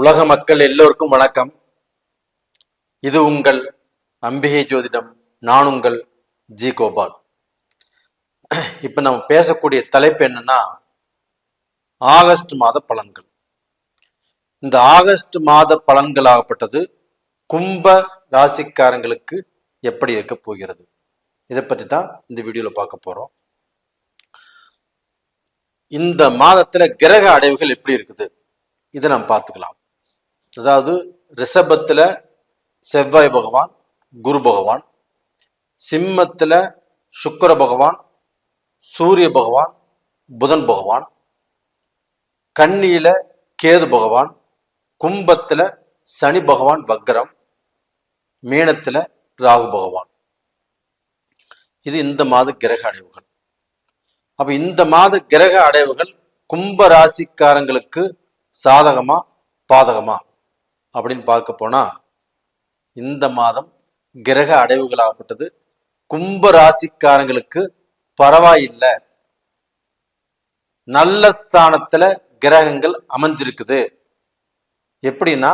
உலக மக்கள் எல்லோருக்கும் வணக்கம். இது உங்கள் அம்பிகை ஜோதிடம். நான் உங்கள் ஜி கோபால். இப்ப நம்ம பேசக்கூடிய தலைப்பு என்னன்னா, ஆகஸ்ட் மாத பலன்கள். இந்த ஆகஸ்ட் மாத பலன்கள் ஆகப்பட்டது கும்ப ராசிக்காரங்களுக்கு எப்படி இருக்க போகிறது, இதை பற்றி தான் இந்த வீடியோல பார்க்க போறோம். இந்த மாதத்துல கிரக அடைவுகள் எப்படி இருக்குது இதை நம்ம பார்த்துக்கலாம். அதாவது ரிஷபத்துல செவ்வாய் பகவான், குரு பகவான், சிம்மத்துல சுக்கிர பகவான், சூரிய பகவான், புதன் பகவான், கன்னியில கேது பகவான், கும்பத்துல சனி பகவான் வக்ரம், மீனத்துல ராகு பகவான். இது இந்த மாத கிரக அடைவுகள். அப்ப இந்த மாத கிரக அடைவுகள் கும்ப ராசிக்காரங்களுக்கு சாதகமா பாதகமா அப்படின்னு பார்க்க போனா, இந்த மாதம் கிரக அடைவுகளாகப்பட்டது கும்ப ராசிக்காரங்களுக்கு பரவாயில்லை, நல்ல ஸ்தானத்துல கிரகங்கள் அமைஞ்சிருக்குது. எப்படின்னா,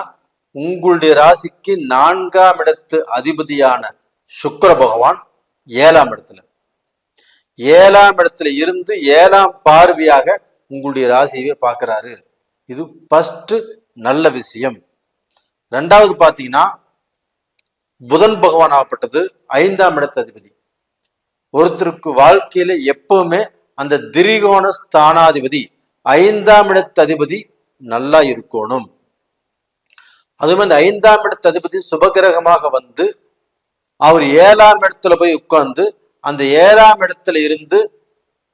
உங்களுடைய ராசிக்கு 4ஆம் இடத்து அதிபதியான சுக்கிர பகவான் 7ஆம் இடத்துல, 7ஆம் இடத்துல இருந்து 7ஆம் பார்வையாக உங்களுடைய ராசியவே பார்க்கிறாரு. இது ஃபர்ஸ்ட் நல்ல விஷயம். ரெண்டாவது பாத்தீங்கன்னா, புதன் பகவான் ஆகப்பட்டது 5ஆம் இடத்து அதிபதி. ஒருத்தருக்கு வாழ்க்கையில எப்பவுமே அந்த திரிகோண ஸ்தானாதிபதி 5ஆம் இடத்து அதிபதி நல்லா இருக்கணும். அதுவும் அந்த 5ஆம் இடத்து அதிபதி சுபகிரகமாக வந்து அவர் 7ஆம் இடத்துல போய் உட்கார்ந்து அந்த 7ஆம் இடத்துல இருந்து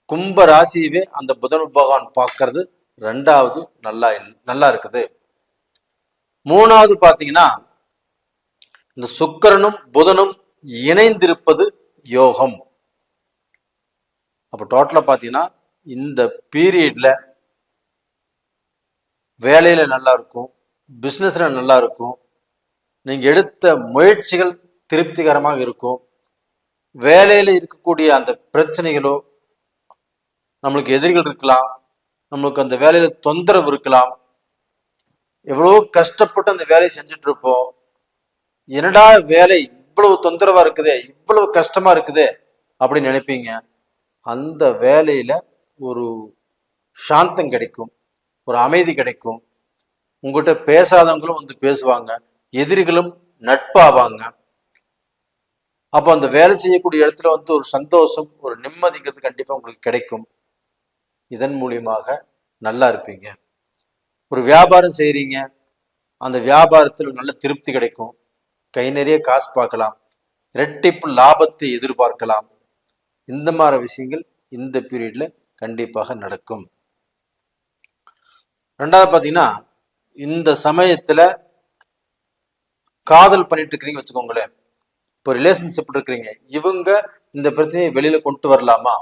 கும்ப ராசியவே அந்த புதன் பகவான் பார்க்கறது ரெண்டாவது நல்லா இருக்குது. மூணாவது பாத்தீங்கன்னா, இந்த சுக்கிரனும் புதனும் இணைந்திருப்பது யோகம். அப்ப டோட்டலா பாத்தீங்கன்னா, இந்த பீரியட்ல வேலையில நல்லா இருக்கும், பிசினஸ்ல நல்லா இருக்கும், நீங்க எடுத்த முயற்சிகள் திருப்திகரமாக இருக்கும், வேலையில இருக்கக்கூடிய அந்த பிரச்சனைகளோ, நம்மளுக்கு எதிரிகள் இருக்கலாம், நம்மளுக்கு அந்த வேலையில தொந்தரவு இருக்கலாம், எவ்வளவு கஷ்டப்பட்டு அந்த வேலையை செஞ்சுட்டு இருப்போம், என்னடா வேலை இவ்வளவு தொந்தரவா இருக்குதே, இவ்வளவு கஷ்டமா இருக்குதே அப்படின்னு நினைப்பீங்க. அந்த வேலையில ஒரு சாந்தம் கிடைக்கும், ஒரு அமைதி கிடைக்கும். உங்ககிட்ட பேசாதவங்களும் வந்து பேசுவாங்க, எதிரிகளும் நட்பாவாங்க. அப்போ அந்த வேலை செய்யக்கூடிய இடத்துல வந்து ஒரு சந்தோஷம், ஒரு நிம்மதிங்கிறது கண்டிப்பா உங்களுக்கு கிடைக்கும். இதன் மூலியமாக நல்லா இருப்பீங்க. ஒரு வியாபாரம் செய்றீங்க, அந்த வியாபாரத்தில் நல்ல திருப்தி கிடைக்கும், கை நிறைய காசு பார்க்கலாம், இரட்டிப்பு லாபத்தை எதிர்பார்க்கலாம். இந்த மாதிரி விஷயங்கள் இந்த பீரியட்ல கண்டிப்பாக நடக்கும். ரெண்டாவது பாத்தீங்கன்னா, இந்த சமயத்துல காதல் பண்ணிட்டு இருக்கிறீங்க வச்சுக்கோங்களேன், இப்போ ரிலேஷன்ஷிப் இருக்கிறீங்க, இவங்க இந்த பிரச்சனையை வெளியில கொண்டு வரலாமா?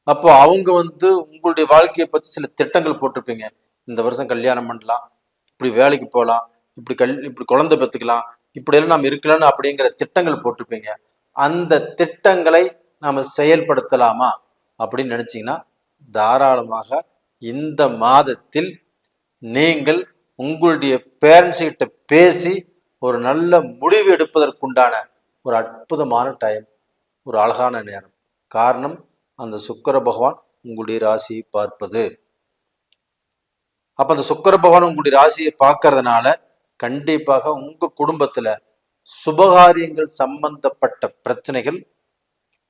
அப்போ அவங்க வந்து உங்களுடைய வாழ்க்கையை பத்தி சில திட்டங்கள் போட்டிருப்பீங்க. இந்த வருஷம் கல்யாணம் பண்ணலாம், இப்படி வேலைக்கு போகலாம், இப்படி குழந்தை பெற்றுக்கலாம், இப்படி எல்லாம் நாம் இருக்கலாம்னு அப்படிங்கிற திட்டங்கள் போட்டிருப்பீங்க. அந்த திட்டங்களை நாம செயல்படுத்தலாமா அப்படின்னு நினைச்சீங்கன்னா, தாராளமாக இந்த மாதத்தில் நீங்கள் உங்களுடைய பேரண்ட்ஸ் கிட்ட பேசி ஒரு நல்ல முடிவு எடுப்பதற்குண்டான ஒரு அற்புதமான டைம், ஒரு அழகான நேரம். காரணம், அந்த சுக்கிர பகவான் உங்களுடைய ராசியை பார்ப்பது. அப்ப அந்த சுக்கிர பகவான் உங்களுடைய ராசியை பார்க்கறதுனால கண்டிப்பாக உங்க குடும்பத்துல சுபகாரியங்கள் சம்பந்தப்பட்ட பிரச்சனைகள்,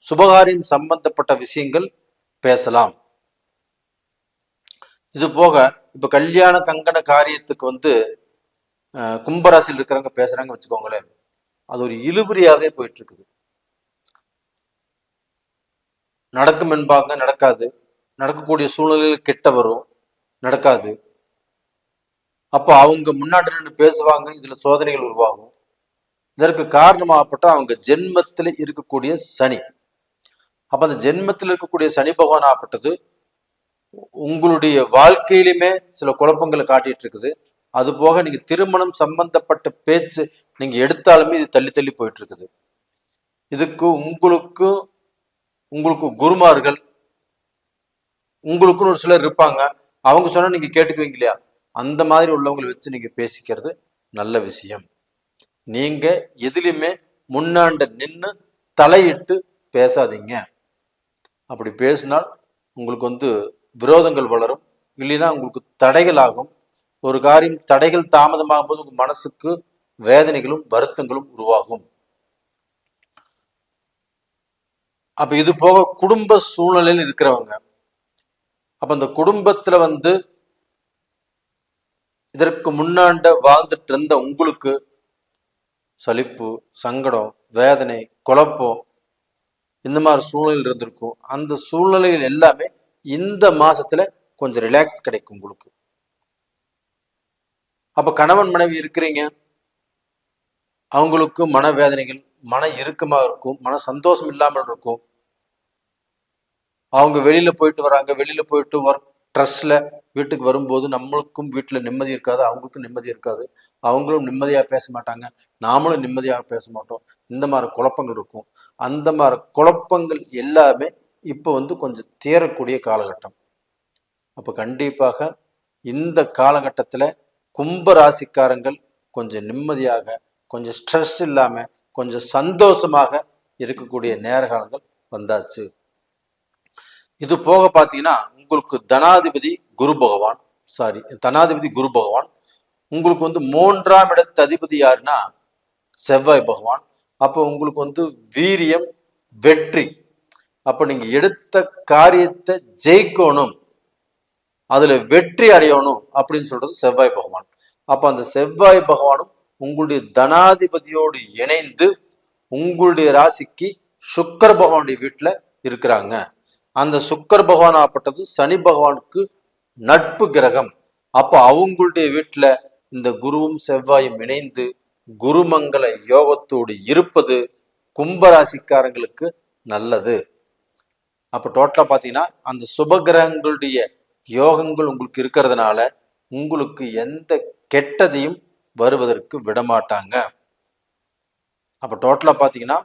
சுபகாரியம் சம்பந்தப்பட்ட விஷயங்கள் பேசலாம். இது போக இப்ப கல்யாண கங்கண காரியத்துக்கு வந்து கும்பராசியில் இருக்கிறவங்க பேசுறாங்க வச்சுக்கோங்களேன், அது ஒரு இழுபறியாவே போயிட்டு இருக்குது. நடக்கும் என்பாங்க, நடக்காது. நடக்கக்கூடிய சூழ்நிலையில் கெட்ட வரும், நடக்காது. அப்போ அவங்க முன்னாடி நின்று பேசுவாங்க, இதுல சோதனைகள் உருவாகும். இதற்கு காரணமாகப்பட்ட அவங்க ஜென்மத்தில் இருக்கக்கூடிய சனி. அப்ப அந்த ஜென்மத்தில் இருக்கக்கூடிய சனி பகவான் ஆகப்பட்டது உங்களுடைய வாழ்க்கையிலுமே சில குழப்பங்களை காட்டிட்டு இருக்குது. அது போக நீங்க திருமணம் சம்பந்தப்பட்ட பேச்சு நீங்க எடுத்தாலுமே இது தள்ளி தள்ளி போயிட்டு இருக்குது. இதுக்கு உங்களுக்கு குருமார்கள், உங்களுக்குன்னு ஒரு சிலர் இருப்பாங்க, அவங்க சொன்னா நீங்க கேட்டுக்குவீங்க இல்லையா? அந்த மாதிரி உள்ளவங்களை வச்சு நீங்க பேசிக்கிறது நல்ல விஷயம். நீங்க எதுலையுமே முன்னாண்ட நின்று தலையிட்டு பேசாதீங்க. அப்படி பேசினால் உங்களுக்கு விரோதங்கள் வளரும், இல்லைன்னா உங்களுக்கு தடைகள் ஆகும். ஒரு காரியம் தடைகள் தாமதமாகும் போது உங்க மனசுக்கு வேதனைகளும் வருத்தங்களும் உருவாகும். அப்ப இது போக குடும்ப சூழ்நிலையில் இருக்கிறவங்க, அப்ப அந்த குடும்பத்துல இதற்கு முன்னாண்ட வாழ்ந்துட்டு இருந்த உங்களுக்கு சலிப்பு, சங்கடம், வேதனை, குழப்பம் இந்த மாதிரி சூழ்நிலையில் இருந்திருக்கும். அந்த சூழ்நிலைகள் எல்லாமே இந்த மாசத்துல கொஞ்சம் ரிலாக்ஸ் கிடைக்கும் உங்களுக்கு. அப்ப கணவன் மனைவி இருக்கிறீங்க, அவங்களுக்கு மனவேதனைகள், மன இறுக்கமாக இருக்கும், மன சந்தோஷம் இல்லாமல் இருக்கும். அவங்க வெளியில போயிட்டு வராங்க, வெளியில போயிட்டு ஒர்க் ஸ்ட்ரெஸ்ல வீட்டுக்கு வரும்போது நம்மளுக்கும் வீட்டுல நிம்மதி இருக்காது, அவங்களுக்கும் நிம்மதி இருக்காது. அவங்களும் நிம்மதியா பேச மாட்டாங்க, நாமளும் நிம்மதியாக பேச மாட்டோம். இந்த மாதிரி குழப்பங்கள் இருக்கும். அந்த மாதிரி குழப்பங்கள் எல்லாமே இப்போ கொஞ்சம் தேரக்கூடிய காலகட்டம். அப்ப கண்டிப்பாக இந்த காலகட்டத்துல கும்ப ராசிக்காரங்கள் கொஞ்சம் நிம்மதியாக, கொஞ்சம் ஸ்ட்ரெஸ் இல்லாம, கொஞ்சம் சந்தோஷமாக இருக்கக்கூடிய நேர காலங்கள் வந்தாச்சு. இது போக பார்த்தீங்கன்னா உங்களுக்கு தனாதிபதி குரு பகவான் உங்களுக்கு 3ஆம் இடத்து அதிபதி யாருன்னா செவ்வாய் பகவான். அப்போ உங்களுக்கு வீரியம், வெற்றி. அப்ப நீங்க எடுத்த காரியத்தை ஜெயிக்கணும், அதுல வெற்றி அடையணும் அப்படின்னு சொல்றது செவ்வாய் பகவான். அப்ப அந்த செவ்வாய் பகவானும் உங்களுடைய தனாதிபதியோடு இணைந்து உங்களுடைய ராசிக்கு சுக்கிர பகவானுடைய வீட்டுல இருக்கிறாங்க. அந்த சுக்கிர பகவான் ஆப்பட்டது சனி பகவானுக்கு நட்பு கிரகம். அப்ப அவங்களுடைய வீட்டுல இந்த குருவும் செவ்வாயும் இணைந்து குருமங்கள யோகத்தோடு இருப்பது கும்பராசிக்காரங்களுக்கு நல்லது. அப்ப டோட்டலா பாத்தீங்கன்னா அந்த சுபகிரகங்களுடைய யோகங்கள் உங்களுக்கு இருக்கிறதுனால உங்களுக்கு எந்த கெட்டதையும் வருவதற்கு விடமாட்டாங்க. அப்ப டோட்டலா பாத்தீங்கன்னா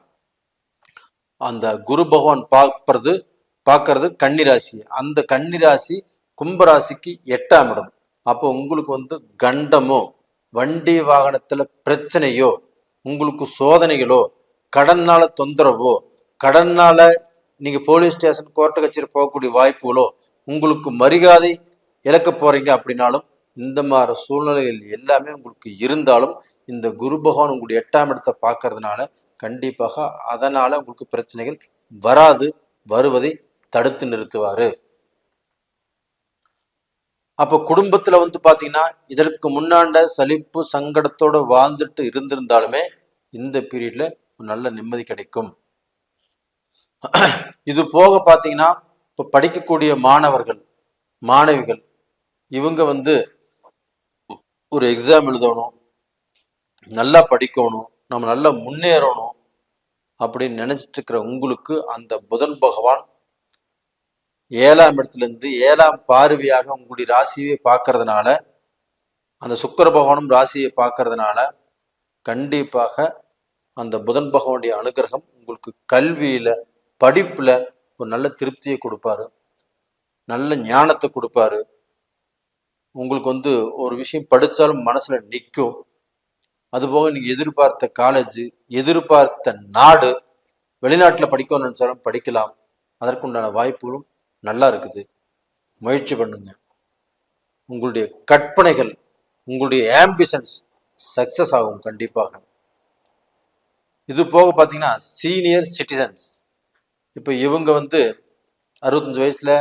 அந்த குரு பகவான் பார்க்கறது கன்னிராசி. அந்த கன்னிராசி கும்பராசிக்கு 8ஆம் இடம். அப்போ உங்களுக்கு கண்டமோ, வண்டி வாகனத்துல பிரச்சனையோ, உங்களுக்கு சோதனைகளோ, கடன்னால தொந்தரவோ, கடன்னால நீங்க போலீஸ் ஸ்டேஷன், கோர்ட்டு கச்சேரி போகக்கூடிய வாய்ப்புகளோ, உங்களுக்கு மரியாதை இழக்க போறீங்க அப்படின்னாலும் இந்த மாதிரி சூழ்நிலைகள் எல்லாமே உங்களுக்கு இருந்தாலும் இந்த குரு பகவான் உங்களுடைய 8ஆம் இடத்தை பார்க்கறதுனால கண்டிப்பாக அதனால உங்களுக்கு பிரச்சனைகள் வராது, வருவதை தடுத்து நிறுத்துவாரு. அப்ப குடும்பத்துல பாத்தீங்கன்னா இதற்கு முன்னாண்ட சலிப்பு சங்கடத்தோட வாழ்ந்துட்டு இருந்திருந்தாலுமே இந்த பீரியட்ல நல்ல நிம்மதி கிடைக்கும். இது போக பாத்தீங்கன்னா இப்ப படிக்கக்கூடிய மாணவர்கள், மாணவிகள் இவங்க ஒரு எக்ஸாம் எழுதணும், நல்லா படிக்கணும், நம்ம நல்லா முன்னேறணும் அப்படின்னு நினைச்சிட்டு இருக்கிற உங்களுக்கு அந்த புதன் பகவான் 7ஆம் இடத்துல இருந்து 7ஆம் பார்வையாக உங்களுடைய ராசியை பார்க்கறதுனால, அந்த சுக்கிர பகவானும் ராசியை பார்க்கறதுனால கண்டிப்பாக அந்த புதன் பகவானுடைய அனுகிரகம் உங்களுக்கு கல்வியில, படிப்புல ஒரு நல்ல திருப்தியை கொடுப்பாரு, நல்ல ஞானத்தை கொடுப்பாரு. உங்களுக்கு ஒரு விஷயம் படிச்சாலும் மனசுல நிற்கும். அதுபோக நீங்க எதிர்பார்த்த காலேஜ், எதிர்பார்த்த நாடு, வெளிநாட்டுல படிக்கணும்னு நினைச்சாலும் படிக்கலாம். அதற்குண்டான வாய்ப்புகளும் நல்லா இருக்குது. முயற்சி பண்ணுங்க. உங்களுடைய கற்பனைகள், உங்களுடைய ஆம்பிஷன்ஸ் சக்சஸ் ஆகும் கண்டிப்பாக. இது போக பார்த்தீங்கன்னா சீனியர் சிட்டிசன்ஸ், இப்போ இவங்க 65 வயசுல,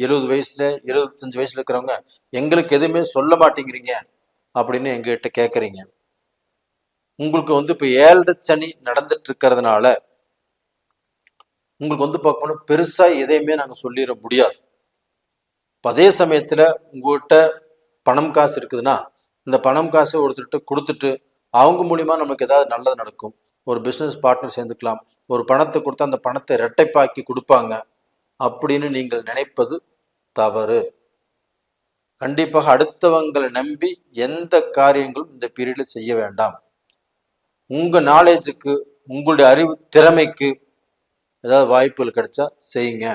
70 வயசுல, 75 வயசுல இருக்கிறவங்க எங்களுக்கு எதுவுமே சொல்ல மாட்டேங்கிறீங்க அப்படின்னு எங்ககிட்ட கேட்குறீங்க. உங்களுக்கு இப்போ 7 சனி நடந்துட்டு இருக்கிறதுனால உங்களுக்கு பார்க்கணும் பெருசா எதையுமே நாங்கள் சொல்லிட முடியாது. அதே சமயத்துல உங்ககிட்ட பணம் காசு இருக்குதுன்னா இந்த பணம் காசை ஒருத்தர்கிட்ட கொடுத்துட்டு அவங்க மூலியமா நமக்கு ஏதாவது நல்லது நடக்கும். ஒரு பிசினஸ் பார்ட்னர் சேர்ந்துக்கலாம், ஒரு பணத்தை கொடுத்து அந்த பணத்தை இரட்டைப்பாக்கி கொடுப்பாங்க அப்படின்னு நீங்கள் நினைப்பது தவறு. கண்டிப்பாக அடுத்தவங்களை நம்பி எந்த காரியங்களும் இந்த பீரியட்ல செய்ய வேண்டாம். உங்க நாலேஜுக்கு, உங்களுடைய அறிவு திறமைக்கு ஏதாவது வாய்ப்புகள் கிடைச்சா செய்யுங்க.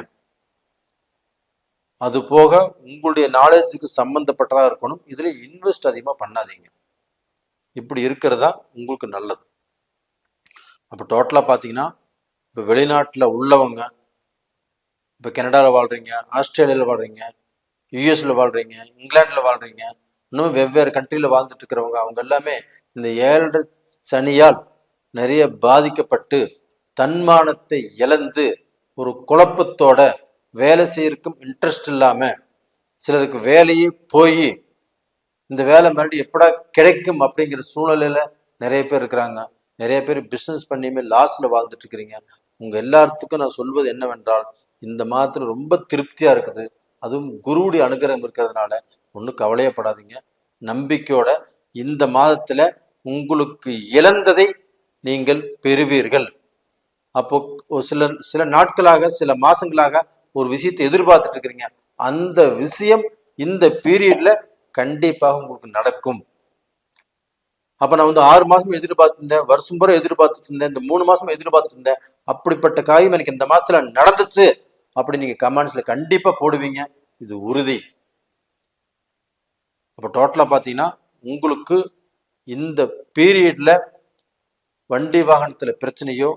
அது போக உங்களுடைய நாலேஜுக்கு சம்பந்தப்பட்டதா இருக்கணும். இதுல இன்வெஸ்ட் அதிகமா பண்ணாதீங்க. இப்படி இருக்கிறதா உங்களுக்கு நல்லது. அப்போ டோட்டலா பார்த்தீங்கன்னா, இப்போ வெளிநாட்டில் உள்ளவங்க, இப்போ கனடாவில் வாழ்றீங்க, ஆஸ்திரேலியாவில் வாழ்றீங்க, யூஎஸ்ல வாழ்றீங்க, இங்கிலாந்துல வாழ்றீங்க, இன்னும் வெவ்வேறு கண்ட்ரியில் வாழ்ந்துட்டு இருக்கிறவங்க, அவங்க எல்லாமே இந்த 7 சனியால் நிறைய பாதிக்கப்பட்டு தன்மானத்தை இழந்து ஒரு குழப்பத்தோட வேலை செய்யறதுக்கும் இன்ட்ரெஸ்ட் இல்லாம, சிலருக்கு வேலையே போய் இந்த வேலை மறுபடியும் எப்படா கிடைக்கும் அப்படிங்கிற சூழ்நிலையில நிறைய பேர் இருக்கிறாங்க. நிறைய பேர் பிஸ்னஸ் பண்ணியுமே லாஸ்ல வாழ்ந்துட்டு இருக்கிறீங்க. உங்க எல்லாத்துக்கும் நான் சொல்வது என்னவென்றால், இந்த மாதத்துல ரொம்ப திருப்தியா இருக்குது. அதுவும் குருவுடைய அனுகிரகம் இருக்கிறதுனால ஒன்றும் கவலையப்படாதீங்க. நம்பிக்கையோட இந்த மாதத்துல உங்களுக்கு இழந்ததை நீங்கள் பெறுவீர்கள். அப்போ சில சில நாட்களாக, சில மாசங்களாக ஒரு விஷயத்தை எதிர்பார்த்துட்டு இருக்கிறீங்க. அந்த விஷயம் இந்த பீரியட்ல கண்டிப்பாக உங்களுக்கு நடக்கும். அப்ப நான் 6 மாசம் எதிர்பார்த்திருந்தேன், வருஷம் பூரா எதிர்பார்த்துட்டு இருந்தேன், இந்த 3 மாசம் எதிர்பார்த்துட்டு இருந்தேன், அப்படிப்பட்ட காரியம் எனக்கு இந்த மாசத்துல நடந்துச்சு அப்படி நீங்க கமெண்ட்ஸ்ல கண்டிப்பா போடுவீங்க. இது உறுதி. அப்ப டோட்டலா பாத்தீங்கன்னா, உங்களுக்கு இந்த பீரியட்ல வண்டி வாகனத்துல பிரச்சனையோ,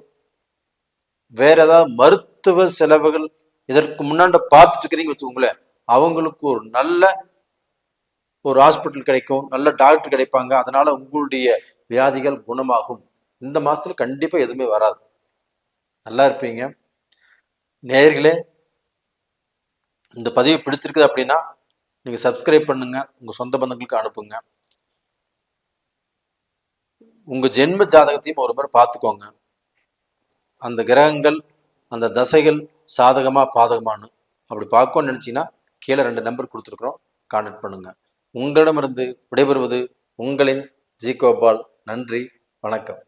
வேற ஏதாவது மருத்துவ செலவுகள் இதற்கு முன்னாண்ட பார்த்துட்டு இருக்கிறீங்க வச்சுக்கோங்களேன், அவங்களுக்கு ஒரு நல்ல ஒரு ஹாஸ்பிட்டல் கிடைக்கும், நல்ல டாக்டர் கிடைப்பாங்க. அதனால உங்களுடைய வியாதிகள் குணமாகும். இந்த மாசத்துல கண்டிப்பா எதுவுமே வராது. நல்லா இருப்பீங்க. நேயர்களே, இந்த பதிவு பிடிச்சிருக்குது அப்படின்னா நீங்க சப்ஸ்கிரைப் பண்ணுங்க, உங்க சொந்த பந்தங்களுக்கு அனுப்புங்க. உங்க ஜென்ம ஜாதகத்தையும் ஒரு முறை பார்த்துக்கோங்க. அந்த கிரகங்கள், அந்த தசைகள் சாதகமா பாதகமானு அப்படி பார்க்கணும்னு நினைச்சீங்கன்னா கீழே 2 நம்பர் கொடுத்துருக்குறோம், கான்டாக்ட் பண்ணுங்க. உங்களிடமிருந்து விடைபெறுவது உங்களின் ஜி கோபால். நன்றி, வணக்கம்.